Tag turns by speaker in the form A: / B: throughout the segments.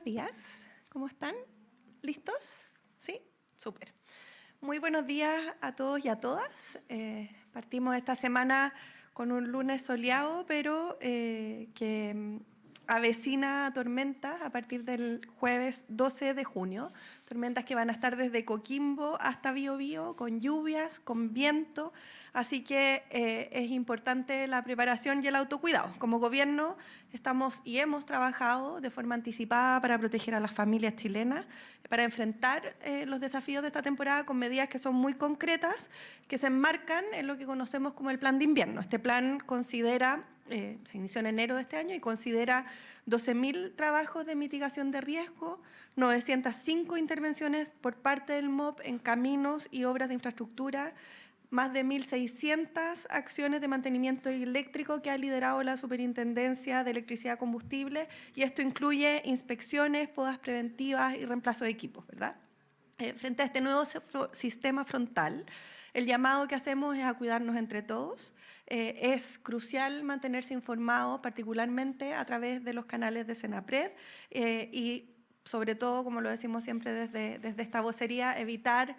A: Días, ¿cómo están? ¿Listos? ¿Sí? Súper. Muy buenos días a todos y a todas. Partimos esta semana con un lunes soleado, pero que avecina tormentas a partir del jueves 12 de junio. Tormentas que van a estar desde Coquimbo hasta Biobío, con lluvias, con viento. Así que es importante la preparación y el autocuidado. Como gobierno estamos y hemos trabajado de forma anticipada para proteger a las familias chilenas, para enfrentar los desafíos de esta temporada con medidas que son muy concretas, que se enmarcan en lo que conocemos como el plan de invierno. Este plan considera se inició en enero de este año y considera 12.000 trabajos de mitigación de riesgo, 905 intervenciones por parte del MOP en caminos y obras de infraestructura, más de 1.600 acciones de mantenimiento eléctrico que ha liderado la Superintendencia de Electricidad y Combustible, y esto incluye inspecciones, podas preventivas y reemplazo de equipos, ¿verdad? Frente a este nuevo sistema frontal, el llamado que hacemos es a cuidarnos entre todos. Es crucial mantenerse informado, particularmente a través de los canales de Senapred y sobre todo, como lo decimos siempre desde esta vocería, evitar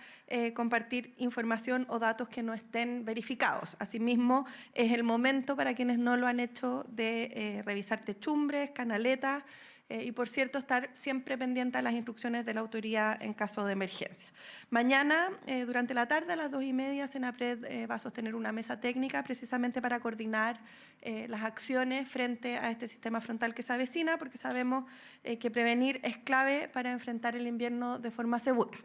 A: compartir información o datos que no estén verificados. Asimismo, es el momento para quienes no lo han hecho de revisar techumbres, canaletas, y, por cierto, estar siempre pendiente a las instrucciones de la autoridad en caso de emergencia. Mañana, durante la tarde, a las 2:30, Senapred va a sostener una mesa técnica precisamente para coordinar las acciones frente a este sistema frontal que se avecina, porque sabemos que prevenir es clave para enfrentar el invierno de forma segura.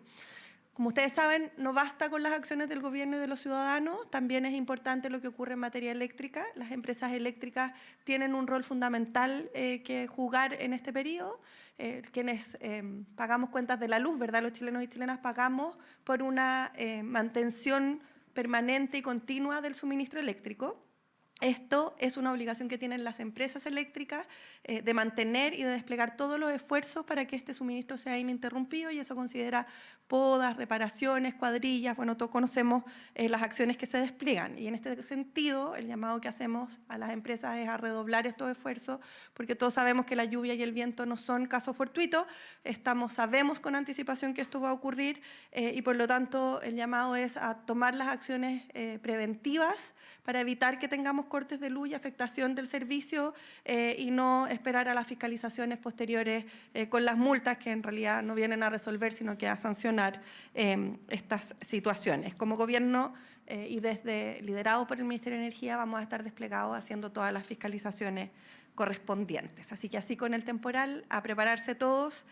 A: Como ustedes saben, no basta con las acciones del gobierno y de los ciudadanos, también es importante lo que ocurre en materia eléctrica. Las empresas eléctricas tienen un rol fundamental que jugar en este periodo. Quienes pagamos cuentas de la luz, ¿verdad? Los chilenos y chilenas pagamos por una mantención permanente y continua del suministro eléctrico. Esto es una obligación que tienen las empresas eléctricas de mantener y de desplegar todos los esfuerzos para que este suministro sea ininterrumpido, y eso considera podas, reparaciones, cuadrillas, bueno, todos conocemos las acciones que se despliegan, y en este sentido el llamado que hacemos a las empresas es a redoblar estos esfuerzos, porque todos sabemos que la lluvia y el viento no son casos fortuitos, sabemos con anticipación que esto va a ocurrir y por lo tanto el llamado es a tomar las acciones preventivas para evitar que tengamos cortes de luz y afectación del servicio y no esperar a las fiscalizaciones posteriores con las multas que en realidad no vienen a resolver sino que a sancionar estas situaciones. Como gobierno y liderado por el Ministerio de Energía vamos a estar desplegados haciendo todas las fiscalizaciones correspondientes. Así que así con el temporal, a prepararse todos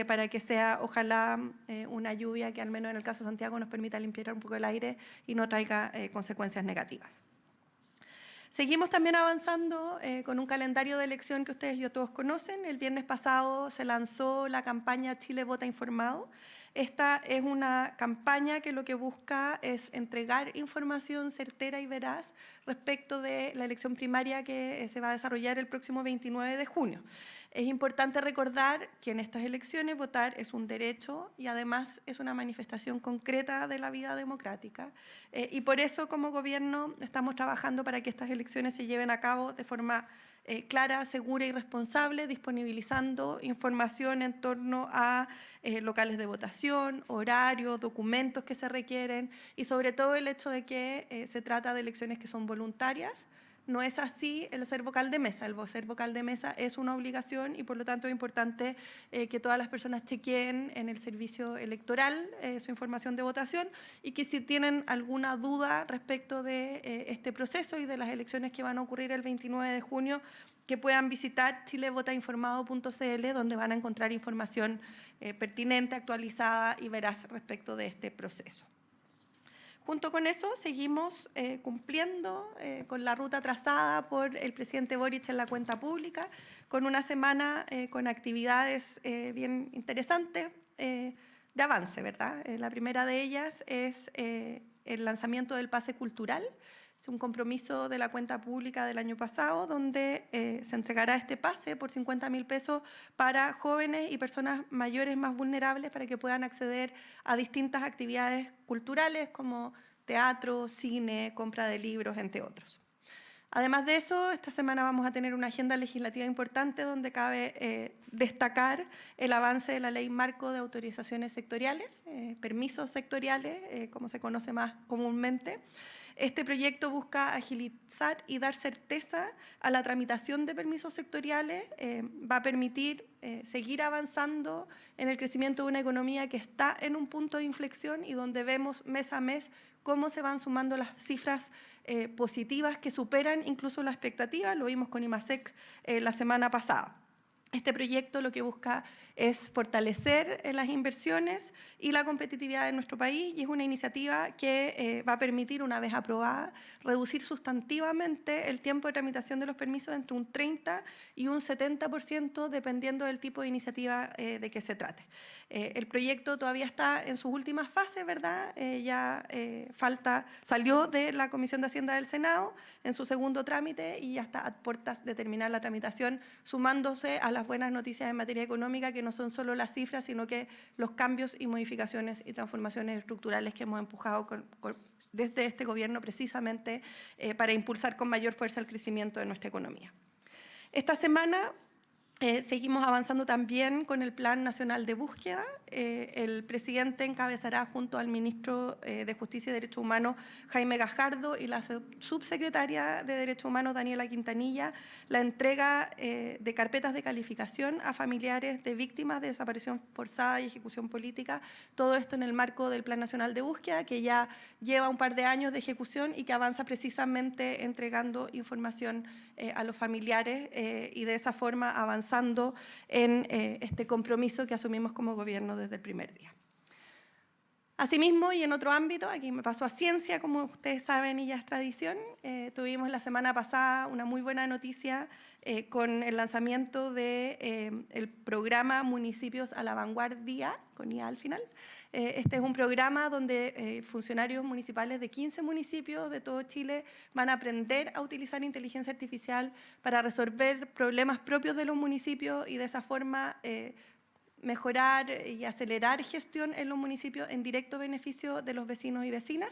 A: para que sea ojalá una lluvia que al menos en el caso de Santiago nos permita limpiar un poco el aire y no traiga consecuencias negativas. Seguimos también avanzando con un calendario de elección que ustedes y todos conocen. El viernes pasado se lanzó la campaña Chile Vota Informado. Esta es una campaña que lo que busca es entregar información certera y veraz respecto de la elección primaria que se va a desarrollar el próximo 29 de junio. Es importante recordar que en estas elecciones votar es un derecho y además es una manifestación concreta de la vida democrática. Y por eso como gobierno estamos trabajando para que estas elecciones se lleven a cabo de forma clara, segura y responsable, disponibilizando información en torno a locales de votación, horarios, documentos que se requieren y sobre todo el hecho de que se trata de elecciones que son voluntarias. No es así el ser vocal de mesa. El ser vocal de mesa es una obligación y por lo tanto es importante que todas las personas chequeen en el servicio electoral su información de votación y que si tienen alguna duda respecto de este proceso y de las elecciones que van a ocurrir el 29 de junio, que puedan visitar chilevotainformado.cl, donde van a encontrar información pertinente, actualizada y veraz respecto de este proceso. Junto con eso, seguimos cumpliendo con la ruta trazada por el presidente Boric en la cuenta pública, con una semana con actividades bien interesantes de avance, ¿verdad? La primera de ellas es el lanzamiento del pase cultural. Es un compromiso de la cuenta pública del año pasado, donde se entregará este pase por 50.000 pesos para jóvenes y personas mayores más vulnerables para que puedan acceder a distintas actividades culturales como teatro, cine, compra de libros, entre otros. Además de eso, esta semana vamos a tener una agenda legislativa importante donde cabe destacar el avance de la Ley Marco de Autorizaciones Sectoriales, permisos sectoriales, como se conoce más comúnmente. Este proyecto busca agilizar y dar certeza a la tramitación de permisos sectoriales, va a permitir seguir avanzando en el crecimiento de una economía que está en un punto de inflexión y donde vemos mes a mes cómo se van sumando las cifras positivas que superan incluso la expectativa. Lo vimos con IMASEC la semana pasada. Este proyecto lo que busca es fortalecer las inversiones y la competitividad de nuestro país y es una iniciativa que va a permitir, una vez aprobada, reducir sustantivamente el tiempo de tramitación de los permisos entre un 30 y un 70% dependiendo del tipo de iniciativa de que se trate. El proyecto todavía está en sus últimas fases, ¿verdad? Salió de la Comisión de Hacienda del Senado en su segundo trámite y ya está a puertas de terminar la tramitación, sumándose a las buenas noticias en materia económica, que no son solo las cifras, sino que los cambios y modificaciones y transformaciones estructurales que hemos empujado desde este gobierno precisamente para impulsar con mayor fuerza el crecimiento de nuestra economía. Esta semana seguimos avanzando también con el Plan Nacional de Búsqueda. El presidente encabezará junto al ministro de Justicia y Derechos Humanos, Jaime Gajardo, y la subsecretaria de Derechos Humanos, Daniela Quintanilla, la entrega de carpetas de calificación a familiares de víctimas de desaparición forzada y ejecución política. Todo esto en el marco del Plan Nacional de Búsqueda, que ya lleva un par de años de ejecución y que avanza precisamente entregando información a los familiares y de esa forma avanzando en este compromiso que asumimos como gobierno desde el primer día. Asimismo, y en otro ámbito, aquí me paso a ciencia, como ustedes saben y ya es tradición, tuvimos la semana pasada una muy buena noticia con el lanzamiento del programa Municipios a la Vanguardia, con IA al final. Este es un programa donde funcionarios municipales de 15 municipios de todo Chile van a aprender a utilizar inteligencia artificial para resolver problemas propios de los municipios y de esa forma mejorar y acelerar gestión en los municipios en directo beneficio de los vecinos y vecinas.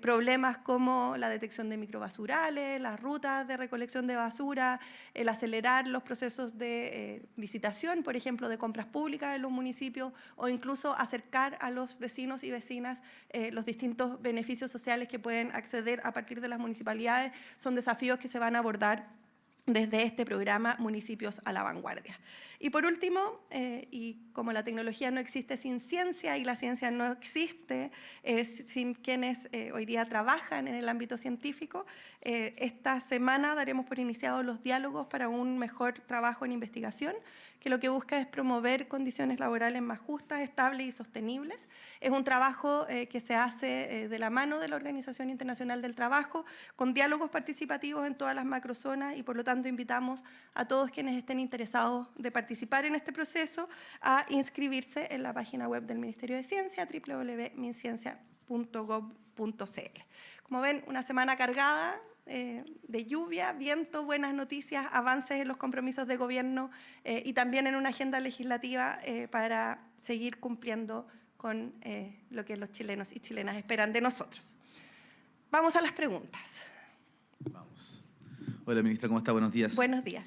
A: Problemas como la detección de microbasurales, las rutas de recolección de basura, el acelerar los procesos de licitación, por ejemplo, de compras públicas en los municipios, o incluso acercar a los vecinos y vecinas los distintos beneficios sociales que pueden acceder a partir de las municipalidades, son desafíos que se van a abordar desde este programa Municipios a la Vanguardia. Y por último, y como la tecnología no existe sin ciencia y la ciencia no existe sin quienes hoy día trabajan en el ámbito científico, esta semana daremos por iniciados los diálogos para un mejor trabajo en investigación, que lo que busca es promover condiciones laborales más justas, estables y sostenibles. Es un trabajo que se hace de la mano de la Organización Internacional del Trabajo, con diálogos participativos en todas las macrozonas y por lo tanto invitamos a todos quienes estén interesados de participar en este proceso a inscribirse en la página web del Ministerio de Ciencia, www.minciencia.gov.cl. Como ven, una semana cargada de lluvia, viento, buenas noticias, avances en los compromisos de gobierno y también en una agenda legislativa para seguir cumpliendo con lo que los chilenos y chilenas esperan de nosotros. Vamos a las preguntas.
B: Vamos. Hola, ministra, ¿cómo está? Buenos días.
A: Buenos días.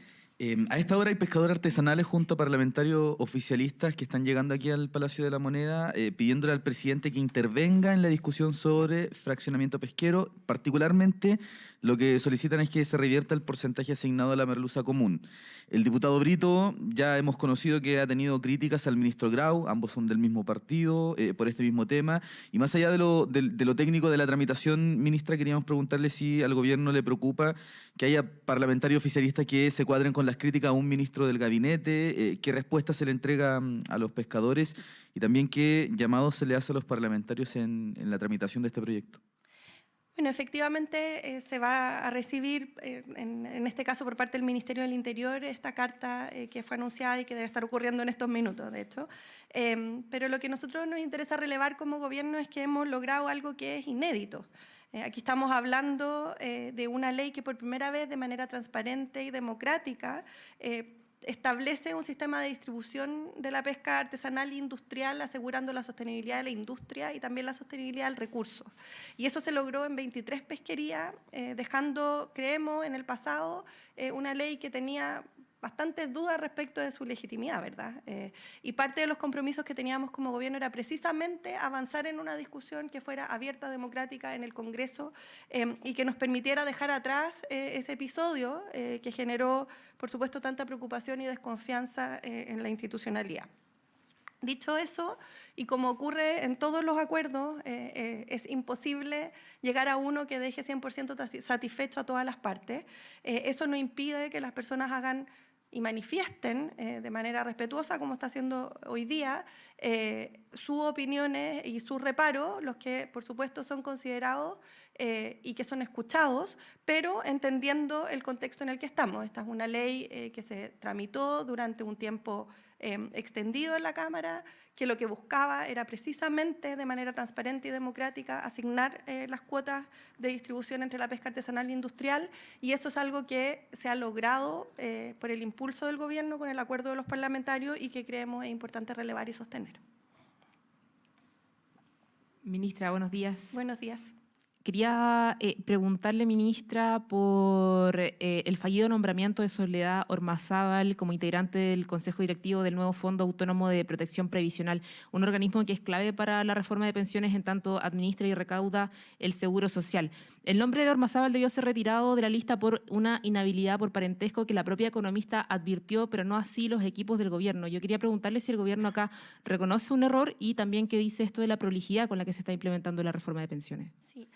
B: A esta hora hay pescadores artesanales junto a parlamentarios oficialistas que están llegando aquí al Palacio de la Moneda pidiéndole al presidente que intervenga en la discusión sobre fraccionamiento pesquero. Particularmente lo que solicitan es que se revierta el porcentaje asignado a la merluza común. El diputado Brito ya hemos conocido que ha tenido críticas al ministro Grau, ambos son del mismo partido, por este mismo tema. Y más allá de lo técnico de la tramitación, ministra, queríamos preguntarle si al gobierno le preocupa que haya parlamentarios oficialistas que se cuadren con las críticas a un ministro del gabinete, qué respuesta se le entrega a los pescadores y también qué llamado se le hace a los parlamentarios en la tramitación de este proyecto.
A: Bueno, efectivamente se va a recibir, en este caso por parte del Ministerio del Interior, esta carta que fue anunciada y que debe estar ocurriendo en estos minutos, de hecho. Pero lo que a nosotros nos interesa relevar como gobierno es que hemos logrado algo que es inédito. Aquí estamos hablando de una ley que por primera vez, de manera transparente y democrática, establece un sistema de distribución de la pesca artesanal e industrial, asegurando la sostenibilidad de la industria y también la sostenibilidad del recurso. Y eso se logró en 23 pesquerías, dejando, creemos, en el pasado una ley que tenía bastantes dudas respecto de su legitimidad, ¿verdad? Y parte de los compromisos que teníamos como gobierno era precisamente avanzar en una discusión que fuera abierta, democrática en el Congreso y que nos permitiera dejar atrás ese episodio que generó, por supuesto, tanta preocupación y desconfianza en la institucionalidad. Dicho eso, y como ocurre en todos los acuerdos, es imposible llegar a uno que deje 100% satisfecho a todas las partes. Eso no impide que las personas hagan y manifiesten de manera respetuosa, como está haciendo hoy día, sus opiniones y sus reparos, los que por supuesto son considerados y que son escuchados, pero entendiendo el contexto en el que estamos. Esta es una ley que se tramitó durante un tiempo extendido en la Cámara, que lo que buscaba era precisamente de manera transparente y democrática asignar las cuotas de distribución entre la pesca artesanal e industrial, y eso es algo que se ha logrado por el impulso del gobierno con el acuerdo de los parlamentarios y que creemos es importante relevar y sostener.
C: Ministra, buenos días.
A: Buenos días.
C: Quería preguntarle, ministra, por el fallido nombramiento de Soledad Ormazábal como integrante del Consejo Directivo del nuevo Fondo Autónomo de Protección Previsional, un organismo que es clave para la reforma de pensiones en tanto administra y recauda el seguro social. El nombre de Ormazábal debió ser retirado de la lista por una inhabilidad por parentesco que la propia economista advirtió, pero no así los equipos del gobierno. Yo quería preguntarle si el gobierno acá reconoce un error y también qué dice esto de la prolijidad con la que se está implementando la reforma de pensiones.
A: Sí.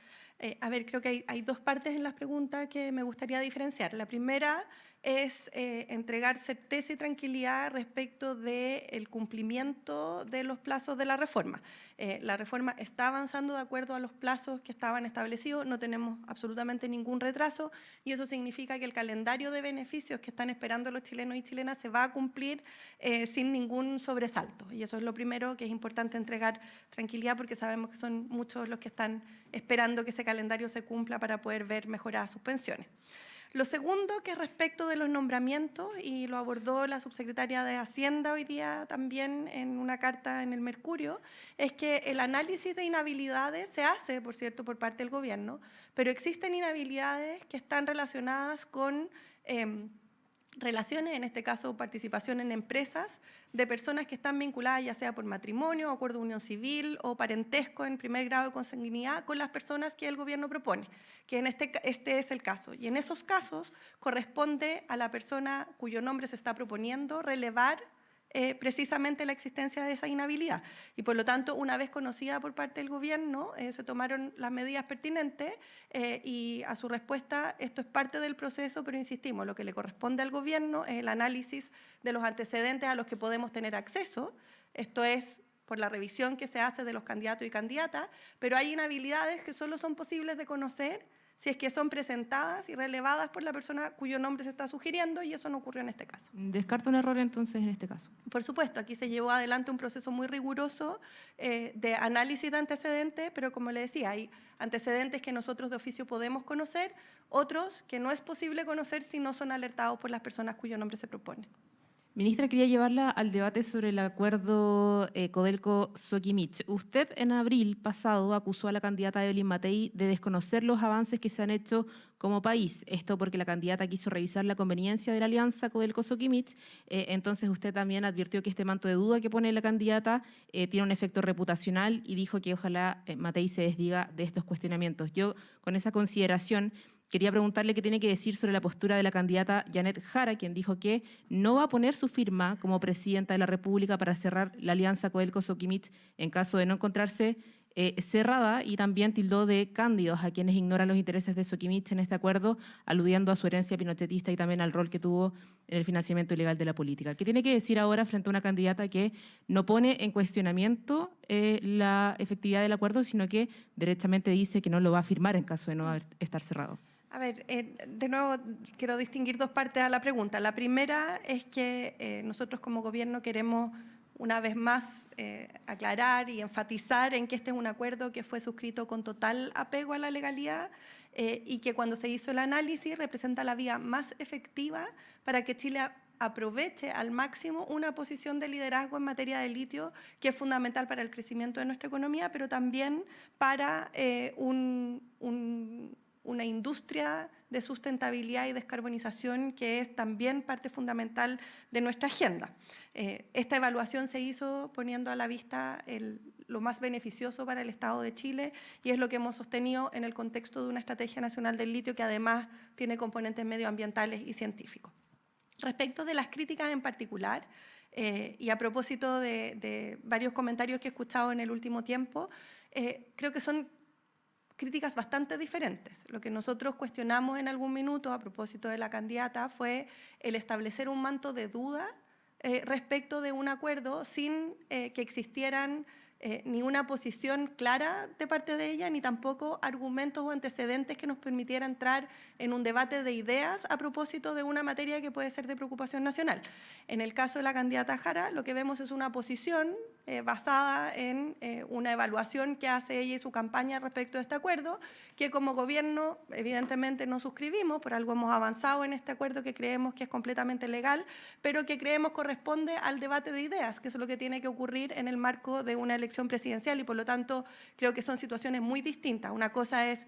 A: A ver, creo que hay dos partes en las preguntas que me gustaría diferenciar. La primera es entregar certeza y tranquilidad respecto del cumplimiento de los plazos de la reforma. La reforma está avanzando de acuerdo a los plazos que estaban establecidos, no tenemos absolutamente ningún retraso y eso significa que el calendario de beneficios que están esperando los chilenos y chilenas se va a cumplir sin ningún sobresalto. Y eso es lo primero, que es importante entregar tranquilidad porque sabemos que son muchos los que están esperando que ese calendario se cumpla para poder ver mejoradas sus pensiones. Lo segundo, que es respecto de los nombramientos, y lo abordó la subsecretaria de Hacienda hoy día también en una carta en el Mercurio, es que el análisis de inhabilidades se hace, por cierto, por parte del gobierno, pero existen inhabilidades que están relacionadas con relaciones, en este caso participación en empresas, de personas que están vinculadas ya sea por matrimonio, acuerdo de unión civil o parentesco en primer grado de consanguinidad con las personas que el gobierno propone, que en este es el caso. Y en esos casos corresponde a la persona cuyo nombre se está proponiendo relevar precisamente la existencia de esa inhabilidad. Y por lo tanto, una vez conocida por parte del gobierno, se tomaron las medidas pertinentes y a su respuesta, esto es parte del proceso, pero insistimos, lo que le corresponde al gobierno es el análisis de los antecedentes a los que podemos tener acceso, esto es por la revisión que se hace de los candidatos y candidatas, pero hay inhabilidades que solo son posibles de conocer si es que son presentadas y relevadas por la persona cuyo nombre se está sugiriendo, y eso no ocurrió en este caso.
C: ¿Descarta un error entonces en este caso?
A: Por supuesto, aquí se llevó adelante un proceso muy riguroso de análisis de antecedentes, pero como le decía, hay antecedentes que nosotros de oficio podemos conocer, otros que no es posible conocer si no son alertados por las personas cuyo nombre se propone.
C: Ministra, quería llevarla al debate sobre el acuerdo Codelco-Soquimich. Usted en abril pasado acusó a la candidata Evelyn Matei de desconocer los avances que se han hecho como país. Esto porque la candidata quiso revisar la conveniencia de la alianza Codelco-Soquimich. Entonces usted también advirtió que este manto de duda que pone la candidata tiene un efecto reputacional y dijo que ojalá Matei se desdiga de estos cuestionamientos. Yo, con esa consideración, quería preguntarle qué tiene que decir sobre la postura de la candidata Janet Jara, quien dijo que no va a poner su firma como presidenta de la República para cerrar la alianza Codelco-Soquimich en caso de no encontrarse cerrada, y también tildó de cándidos a quienes ignoran los intereses de Soquimich en este acuerdo, aludiendo a su herencia pinochetista y también al rol que tuvo en el financiamiento ilegal de la política. ¿Qué tiene que decir ahora frente a una candidata que no pone en cuestionamiento la efectividad del acuerdo, sino que derechamente dice que no lo va a firmar en caso de no estar cerrado?
A: A ver, de nuevo quiero distinguir dos partes a la pregunta. La primera es que nosotros como gobierno queremos una vez más aclarar y enfatizar en que este es un acuerdo que fue suscrito con total apego a la legalidad y que cuando se hizo el análisis representa la vía más efectiva para que Chile aproveche al máximo una posición de liderazgo en materia de litio, que es fundamental para el crecimiento de nuestra economía, pero también para una industria de sustentabilidad y descarbonización que es también parte fundamental de nuestra agenda. Esta evaluación se hizo poniendo a la vista lo más beneficioso para el Estado de Chile y es lo que hemos sostenido en el contexto de una estrategia nacional del litio que además tiene componentes medioambientales y científicos. Respecto de las críticas en particular, y a propósito de varios comentarios que he escuchado en el último tiempo, creo que son críticas bastante diferentes. Lo que nosotros cuestionamos en algún minuto a propósito de la candidata fue el establecer un manto de duda respecto de un acuerdo sin que existieran ni una posición clara de parte de ella, ni tampoco argumentos o antecedentes que nos permitiera entrar en un debate de ideas a propósito de una materia que puede ser de preocupación nacional. En el caso de la candidata Jara, lo que vemos es una posición basada en una evaluación que hace ella y su campaña respecto de este acuerdo, que como gobierno evidentemente no suscribimos, por algo hemos avanzado en este acuerdo que creemos que es completamente legal, pero que creemos corresponde al debate de ideas, que es lo que tiene que ocurrir en el marco de una elección presidencial y por lo tanto creo que son situaciones muy distintas. Una cosa es,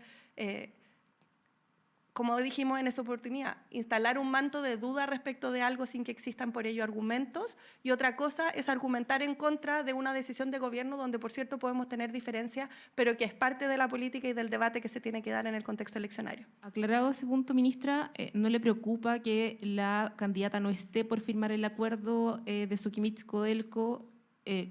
A: como dijimos en esa oportunidad, instalar un manto de duda respecto de algo sin que existan por ello argumentos y otra cosa es argumentar en contra de una decisión de gobierno donde por cierto podemos tener diferencias, pero que es parte de la política y del debate que se tiene que dar en el contexto eleccionario.
C: Aclarado ese punto, ministra, ¿no le preocupa que la candidata no esté por firmar el acuerdo de Soquimich-Codelco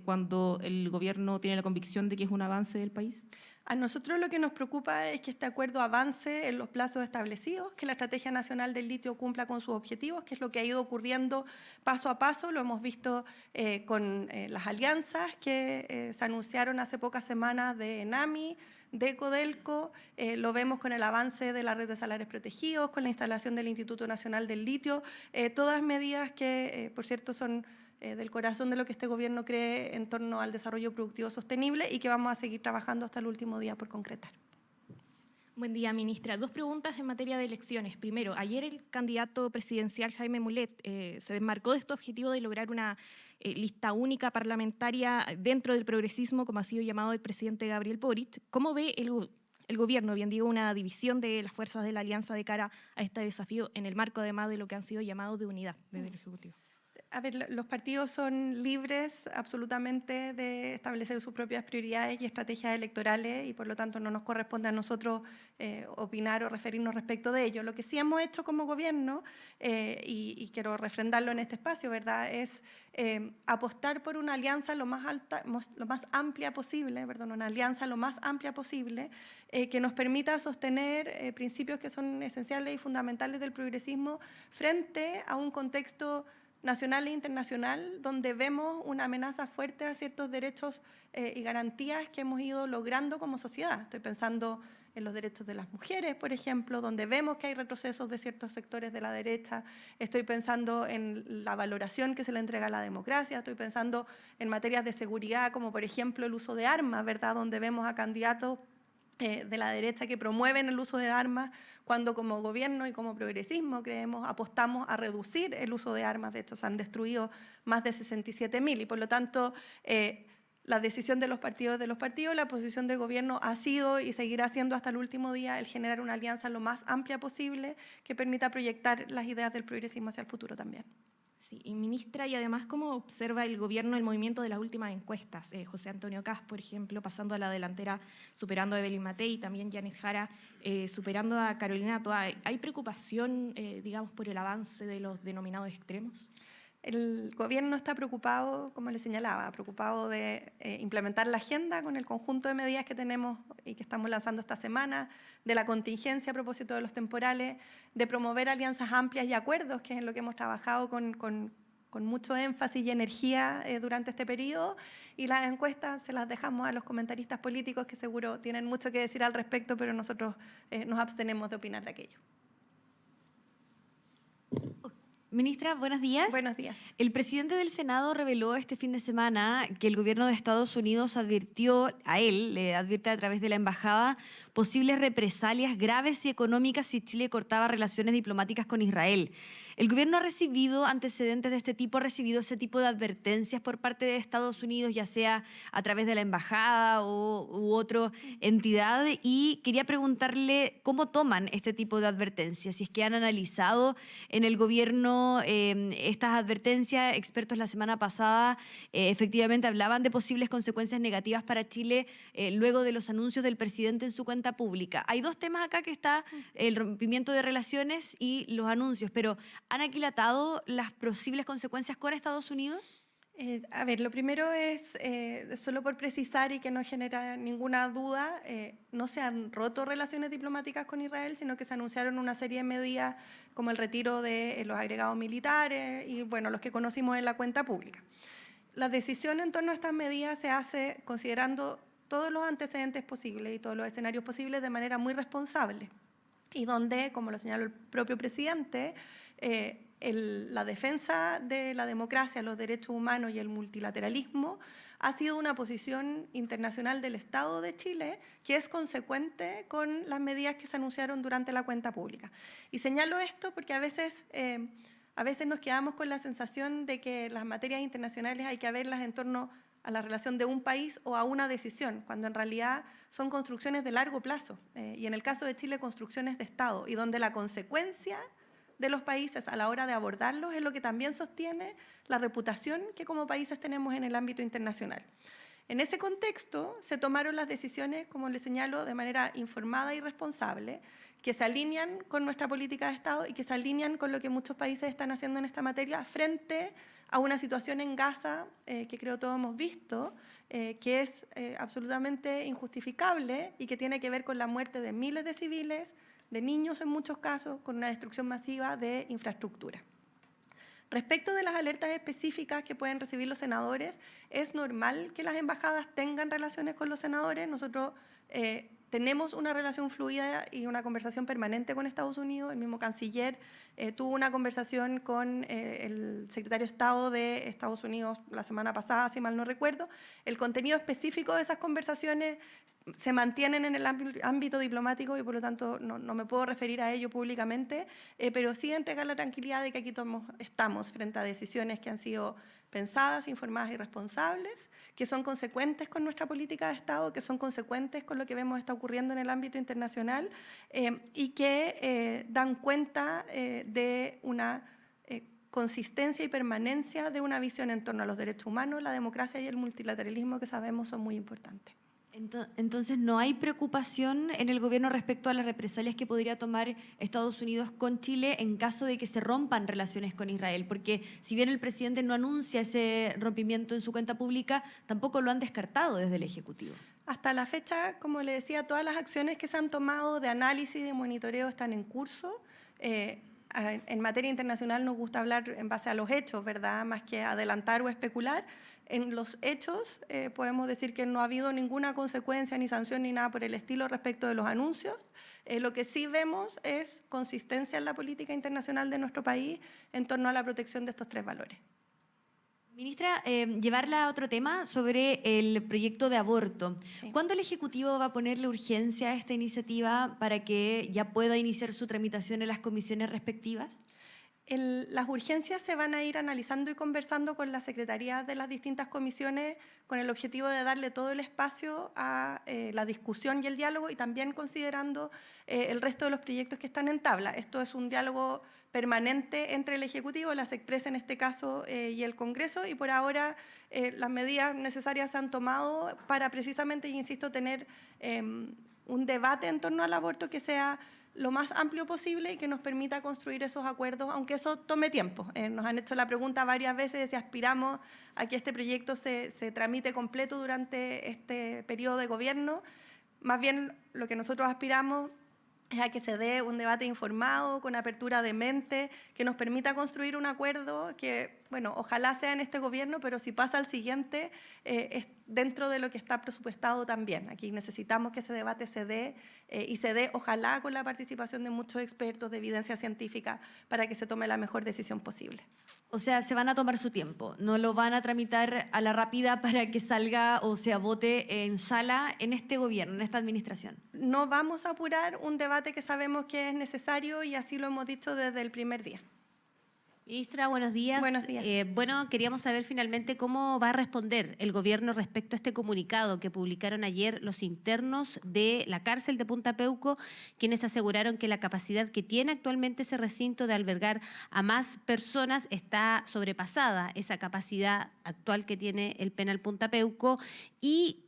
C: cuando el gobierno tiene la convicción de que es un avance del país?
A: A nosotros lo que nos preocupa es que este acuerdo avance en los plazos establecidos, que la Estrategia Nacional del Litio cumpla con sus objetivos, que es lo que ha ido ocurriendo paso a paso. Lo hemos visto con las alianzas que se anunciaron hace pocas semanas de ENAMI, de Codelco, lo vemos con el avance de la red de salares protegidos, con la instalación del Instituto Nacional del Litio, todas medidas que, por cierto, son del corazón de lo que este gobierno cree en torno al desarrollo productivo sostenible y que vamos a seguir trabajando hasta el último día por concretar.
D: Buen día, ministra. Dos preguntas en materia de elecciones. Primero, ayer el candidato presidencial Jaime Mulet se desmarcó de este objetivo de lograr una lista única parlamentaria dentro del progresismo, como ha sido llamado el presidente Gabriel Boric. ¿Cómo ve el gobierno, bien digo, una división de las fuerzas de la alianza de cara a este desafío en el marco además de lo que han sido llamados de unidad desde el Ejecutivo?
A: A ver, los partidos son libres absolutamente de establecer sus propias prioridades y estrategias electorales y por lo tanto no nos corresponde a nosotros opinar o referirnos respecto de ello. Lo que sí hemos hecho como gobierno, y quiero refrendarlo en este espacio, ¿verdad?, es apostar por una alianza lo más amplia posible, una alianza lo más amplia posible que nos permita sostener principios que son esenciales y fundamentales del progresismo frente a un contexto nacional e internacional, donde vemos una amenaza fuerte a ciertos derechos y garantías que hemos ido logrando como sociedad. Estoy pensando en los derechos de las mujeres, por ejemplo, donde vemos que hay retrocesos de ciertos sectores de la derecha. Estoy pensando en la valoración que se le entrega a la democracia. Estoy pensando en materias de seguridad, como por ejemplo el uso de armas, ¿verdad?, donde vemos a candidatos de la derecha que promueven el uso de armas, cuando como gobierno y como progresismo apostamos a reducir el uso de armas. De hecho, se han destruido más de 67.000 y por lo tanto la decisión de los partidos, la posición del gobierno ha sido y seguirá siendo hasta el último día el generar una alianza lo más amplia posible que permita proyectar las ideas del progresismo hacia el futuro también.
D: Sí, y ministra, y además, ¿cómo observa el gobierno el movimiento de las últimas encuestas? José Antonio Kast, por ejemplo, pasando a la delantera, superando a Evelyn Matei, también Janet Jara, superando a Carolina Toa. ¿Hay preocupación, digamos, por el avance de los denominados extremos?
A: El gobierno está preocupado, como le señalaba, preocupado de implementar la agenda con el conjunto de medidas que tenemos y que estamos lanzando esta semana, de la contingencia a propósito de los temporales, de promover alianzas amplias y acuerdos, que es en lo que hemos trabajado con mucho énfasis y energía durante este periodo, y las encuestas se las dejamos a los comentaristas políticos que seguro tienen mucho que decir al respecto, pero nosotros nos abstenemos de opinar de aquello.
E: Ministra, buenos días.
A: Buenos días.
E: El presidente del Senado reveló este fin de semana que el gobierno de Estados Unidos le advierte a través de la embajada posibles represalias graves y económicas si Chile cortaba relaciones diplomáticas con Israel. ¿El gobierno ha recibido antecedentes de este tipo, ha recibido ese tipo de advertencias por parte de Estados Unidos, ya sea a través de la embajada u otra entidad? Y quería preguntarle cómo toman este tipo de advertencias, si es que han analizado en el gobierno estas advertencias. Expertos la semana pasada efectivamente hablaban de posibles consecuencias negativas para Chile luego de los anuncios del presidente en su cuenta pública. Hay dos temas acá, que está el rompimiento de relaciones y los anuncios, pero ¿han aquilatado las posibles consecuencias con Estados Unidos?
A: A ver, lo primero es, solo por precisar y que no genera ninguna duda, no se han roto relaciones diplomáticas con Israel, sino que se anunciaron una serie de medidas como el retiro de los agregados militares y, bueno, los que conocimos en la cuenta pública. La decisión en torno a estas medidas se hace considerando todos los antecedentes posibles y todos los escenarios posibles de manera muy responsable, y donde, como lo señaló el propio presidente, la defensa de la democracia, los derechos humanos y el multilateralismo ha sido una posición internacional del Estado de Chile que es consecuente con las medidas que se anunciaron durante la cuenta pública. Y señalo esto porque a veces nos quedamos con la sensación de que las materias internacionales hay que verlas en torno a la relación de un país o a una decisión, cuando en realidad son construcciones de largo plazo, y en el caso de Chile, construcciones de Estado, y donde la consecuencia de los países a la hora de abordarlos es lo que también sostiene la reputación que como países tenemos en el ámbito internacional. En ese contexto se tomaron las decisiones, como les señalo, de manera informada y responsable, que se alinean con nuestra política de Estado y que se alinean con lo que muchos países están haciendo en esta materia frente a una situación en Gaza que creo todos hemos visto, que es absolutamente injustificable y que tiene que ver con la muerte de miles de civiles, de niños en muchos casos, con una destrucción masiva de infraestructura. Respecto de las alertas específicas que pueden recibir los senadores, es normal que las embajadas tengan relaciones con los senadores. Nosotros tenemos una relación fluida y una conversación permanente con Estados Unidos. El mismo canciller tuvo una conversación con el secretario de Estado de Estados Unidos la semana pasada, si mal no recuerdo. El contenido específico de esas conversaciones se mantienen en el ámbito diplomático y por lo tanto no me puedo referir a ello públicamente, pero sí entregar la tranquilidad de que aquí estamos frente a decisiones que han sido pensadas, informadas y responsables, que son consecuentes con nuestra política de Estado, que son consecuentes con lo que vemos está ocurriendo en el ámbito internacional y que dan cuenta de una consistencia y permanencia de una visión en torno a los derechos humanos, la democracia y el multilateralismo, que sabemos son muy importantes.
E: Entonces, ¿no hay preocupación en el gobierno respecto a las represalias que podría tomar Estados Unidos con Chile en caso de que se rompan relaciones con Israel? Porque si bien el presidente no anuncia ese rompimiento en su cuenta pública, tampoco lo han descartado desde el Ejecutivo.
A: Hasta la fecha, como le decía, todas las acciones que se han tomado de análisis y de monitoreo están en curso. En materia internacional nos gusta hablar en base a los hechos, ¿verdad? Más que adelantar o especular. En los hechos podemos decir que no ha habido ninguna consecuencia, ni sanción, ni nada por el estilo respecto de los anuncios. Lo que sí vemos es consistencia en la política internacional de nuestro país en torno a la protección de estos tres valores.
E: Ministra, llevarla a otro tema sobre el proyecto de aborto.
A: Sí.
E: ¿Cuándo el Ejecutivo va a ponerle urgencia a esta iniciativa para que ya pueda iniciar su tramitación en las comisiones respectivas?
A: Las urgencias se van a ir analizando y conversando con las secretarías de las distintas comisiones con el objetivo de darle todo el espacio a la discusión y el diálogo, y también considerando el resto de los proyectos que están en tabla. Esto es un diálogo permanente entre el Ejecutivo, la SECPRES en este caso, y el Congreso, y por ahora las medidas necesarias se han tomado para precisamente, insisto, tener un debate en torno al aborto que sea lo más amplio posible y que nos permita construir esos acuerdos, aunque eso tome tiempo. Nos han hecho la pregunta varias veces de si aspiramos a que este proyecto se tramite completo durante este periodo de gobierno. Más bien lo que nosotros aspiramos es a que se dé un debate informado, con apertura de mente, que nos permita construir un acuerdo que, bueno, ojalá sea en este gobierno, pero si pasa al siguiente, es dentro de lo que está presupuestado también. Aquí necesitamos que ese debate se dé y se dé, ojalá, con la participación de muchos expertos de evidencia científica para que se tome la mejor decisión posible.
E: O sea, se van a tomar su tiempo, no lo van a tramitar a la rápida para que salga o se vote en sala en este gobierno, en esta administración.
A: No vamos a apurar un debate que sabemos que es necesario y así lo hemos dicho desde el primer día.
F: Ministra, buenos días.
A: Buenos días.
F: Bueno, queríamos saber finalmente cómo va a responder el gobierno respecto a este comunicado que publicaron ayer los internos de la cárcel de Punta Peuco, quienes aseguraron que la capacidad que tiene actualmente ese recinto de albergar a más personas está sobrepasada, esa capacidad actual que tiene el penal Punta Peuco, y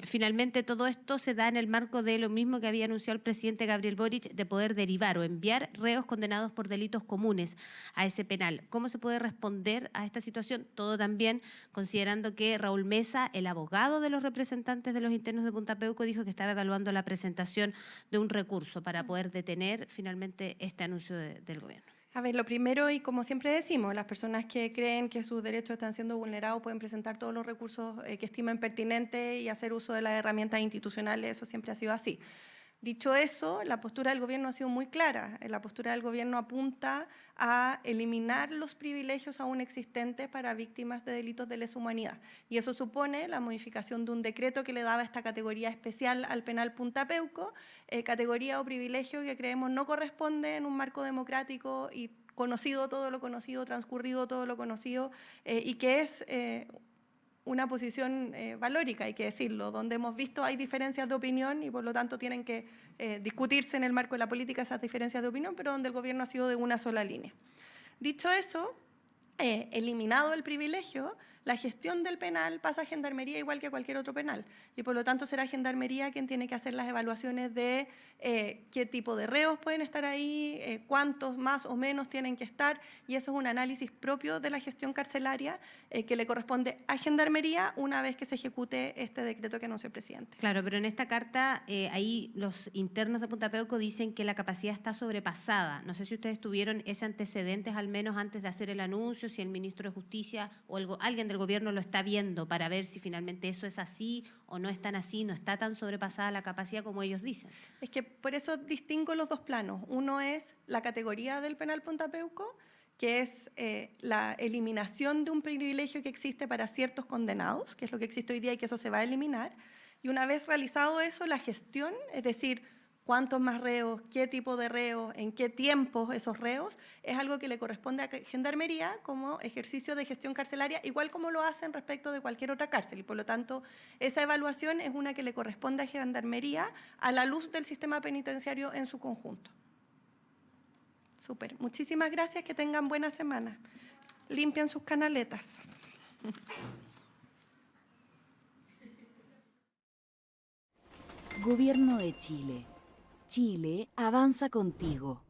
F: finalmente todo esto se da en el marco de lo mismo que había anunciado el presidente Gabriel Boric, de poder derivar o enviar reos condenados por delitos comunes a ese penal. ¿Cómo se puede responder a esta situación? Todo también considerando que Raúl Mesa, el abogado de los representantes de los internos de Punta Peuco, dijo que estaba evaluando la presentación de un recurso para poder detener finalmente este anuncio del gobierno.
A: A ver, lo primero, y como siempre decimos, las personas que creen que sus derechos están siendo vulnerados pueden presentar todos los recursos que estimen pertinentes y hacer uso de las herramientas institucionales, eso siempre ha sido así. Dicho eso, la postura del gobierno ha sido muy clara. La postura del gobierno apunta a eliminar los privilegios aún existentes para víctimas de delitos de lesa humanidad. Y eso supone la modificación de un decreto que le daba esta categoría especial al penal Punta Peuco, categoría o privilegio que creemos no corresponde en un marco democrático y conocido todo lo conocido, transcurrido todo lo conocido, y que es una posición valórica, hay que decirlo, donde hemos visto hay diferencias de opinión y por lo tanto tienen que discutirse en el marco de la política esas diferencias de opinión, pero donde el gobierno ha sido de una sola línea. Dicho eso, eliminado el privilegio, la gestión del penal pasa a Gendarmería igual que cualquier otro penal y por lo tanto será Gendarmería quien tiene que hacer las evaluaciones de qué tipo de reos pueden estar ahí, cuántos más o menos tienen que estar y eso es un análisis propio de la gestión carcelaria que le corresponde a Gendarmería una vez que se ejecute este decreto que anunció el presidente.
F: Claro, pero en esta carta ahí los internos de Punta Peuco dicen que la capacidad está sobrepasada. No sé si ustedes tuvieron ese antecedentes al menos antes de hacer el anuncio, si el ministro de Justicia o alguien del gobierno lo está viendo para ver si finalmente eso es así o no es tan así, no está tan sobrepasada la capacidad como ellos dicen.
A: Es que por eso distingo los dos planos. Uno es la categoría del penal Punta Peuco, que es la eliminación de un privilegio que existe para ciertos condenados, que es lo que existe hoy día y que eso se va a eliminar. Y una vez realizado eso, la gestión, es decir, cuántos más reos, qué tipo de reos, en qué tiempos esos reos, es algo que le corresponde a Gendarmería como ejercicio de gestión carcelaria, igual como lo hacen respecto de cualquier otra cárcel. Y por lo tanto, esa evaluación es una que le corresponde a Gendarmería a la luz del sistema penitenciario en su conjunto. Súper. Muchísimas gracias. Que tengan buena semana. Limpien sus canaletas.
G: Gobierno de Chile. Chile avanza contigo.